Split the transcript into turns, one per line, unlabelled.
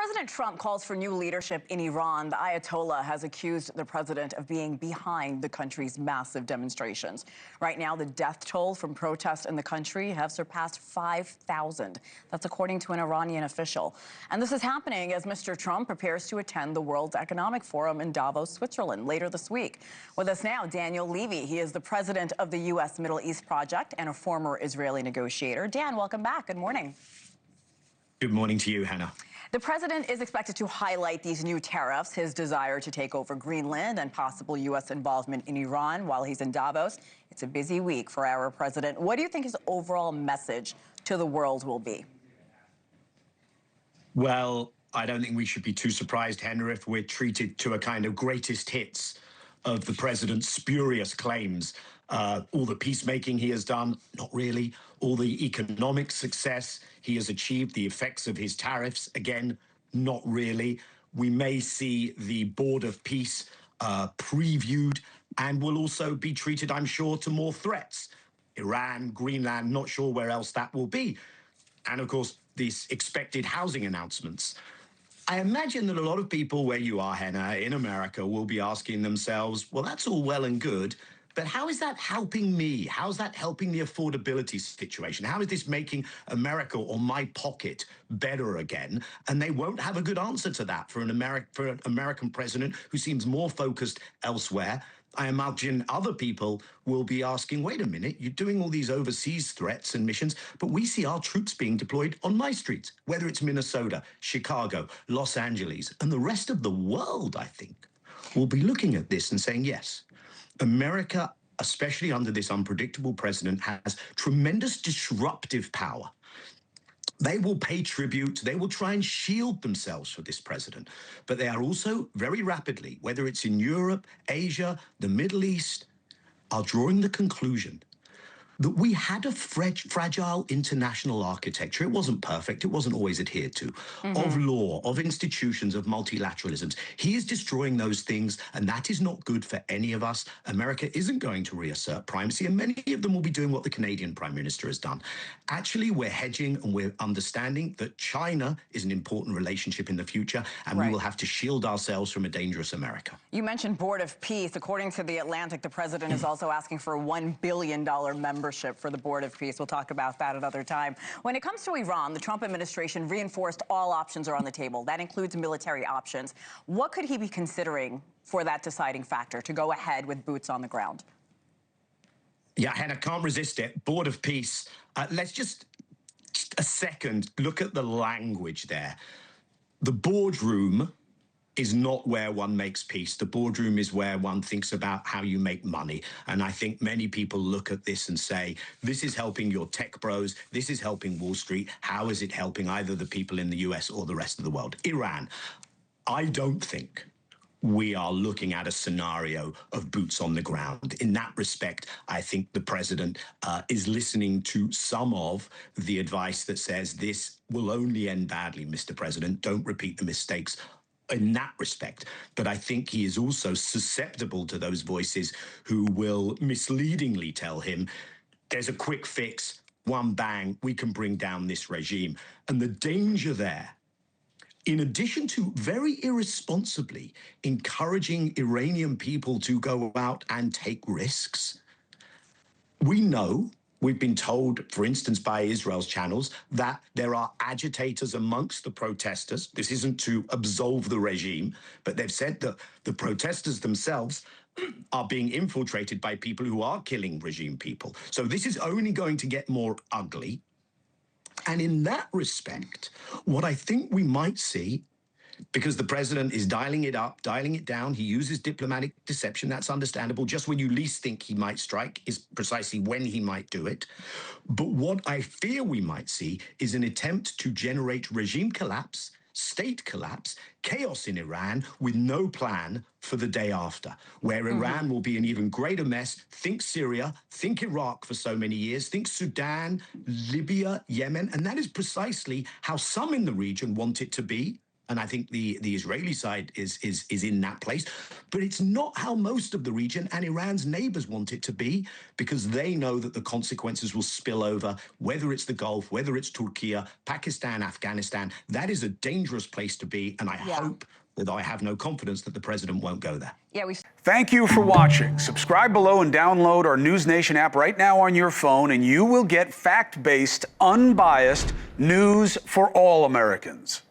President Trump calls for new leadership in Iran, the Ayatollah has accused the president of being behind the country's massive demonstrations. Right now, the death toll from protests in the country have surpassed 5,000. That's according to an Iranian official. And this is happening as Mr. Trump prepares to attend the World Economic Forum in Davos, Switzerland, later this week. With us now, Daniel Levy. He is the president of the U.S. Middle East Project and a former Israeli negotiator. Dan, welcome back. Good morning.
Good morning to you, Hannah.
The president is expected to highlight these new tariffs, his desire to take over Greenland, and possible U.S. involvement in Iran while he's in Davos. It's a busy week for our president. What do you think his overall message to the world will be?
Well, I don't think we should be too surprised, Hannah, if we're treated to a kind of greatest hits of the president's spurious claims. All the peacemaking he has done, not really. All the economic success he has achieved, the effects of his tariffs, again, not really. We may see the board of peace previewed, and will also be treated, I'm sure, to more threats. Iran, Greenland, not sure where else that will be. And of course, these expected housing announcements. I imagine that a lot of people where you are, Hena, in America, will be asking themselves, well, that's all well and good, but how is that helping me? How's that helping the affordability situation? How is this making America or my pocket better again? And they won't have a good answer to that for an American president who seems more focused elsewhere. I imagine other people will be asking, wait a minute, you're doing all these overseas threats and missions, but we see our troops being deployed on my streets, whether it's Minnesota, Chicago, Los Angeles, and the rest of the world, I think, will be looking at this and saying, yes, America, especially under this unpredictable president, has tremendous disruptive power. They will pay tribute, they will try and shield themselves for this president, but they are also very rapidly, whether it's in Europe, Asia, the Middle East, are drawing the conclusion that we had a fragile international architecture. It wasn't perfect. It wasn't always adhered to, of law, of institutions, of multilateralisms. He is destroying those things, and that is not good for any of us. America isn't going to reassert primacy, and many of them will be doing what the Canadian Prime Minister has done. Actually, we're hedging and we're understanding that China is an important relationship in the future, and we will have to shield ourselves from a dangerous America.
You mentioned Board of Peace. According to The Atlantic, the president is also asking for a $1 billion membership for the Board of Peace. We'll talk about that another time. When it comes to Iran, the Trump administration reinforced all options are on the table. That includes military options. What could he be considering for that deciding factor to go ahead with boots on the ground?
Yeah, Hannah, can't resist it. Board of Peace. Let's just a second look at the language there. The boardroom is not where one makes peace. The boardroom is where one thinks about how you make money. And I think many people look at this and say, this is helping your tech bros, this is helping Wall Street. How is it helping either the people in the US or the rest of the world? Iran, I don't think we are looking at a scenario of boots on the ground. In that respect, I think the president is listening to some of the advice that says this will only end badly, Mr. President. Don't repeat the mistakes in that respect. But I think he is also susceptible to those voices who will misleadingly tell him there's a quick fix, one bang, we can bring down this regime. And the danger there, in addition to very irresponsibly encouraging Iranian people to go out and take risks, we know, we've been told, for instance, by Israel's channels, that there are agitators amongst the protesters. This isn't to absolve the regime, but they've said that the protesters themselves are being infiltrated by people who are killing regime people. So this is only going to get more ugly. And in that respect, what I think we might see, because the president is dialing it up, dialing it down. He uses diplomatic deception. That's understandable. Just when you least think he might strike is precisely when he might do it. But what I fear we might see is an attempt to generate regime collapse, state collapse, chaos in Iran with no plan for the day after, where Iran will be an even greater mess. Think Syria, think Iraq for so many years, think Sudan, Libya, Yemen. And that is precisely how some in the region want it to be. And I think the Israeli side is in that place. But it's not how most of the region and Iran's neighbors want it to be, because they know that the consequences will spill over, whether it's the Gulf, whether it's Turkey, Pakistan, Afghanistan. That is a dangerous place to be. And I hope that I have no confidence that the president won't go there.
Thank you for watching. Subscribe below and download our NewsNation app right now on your phone, and you will get fact-based, unbiased news for all Americans.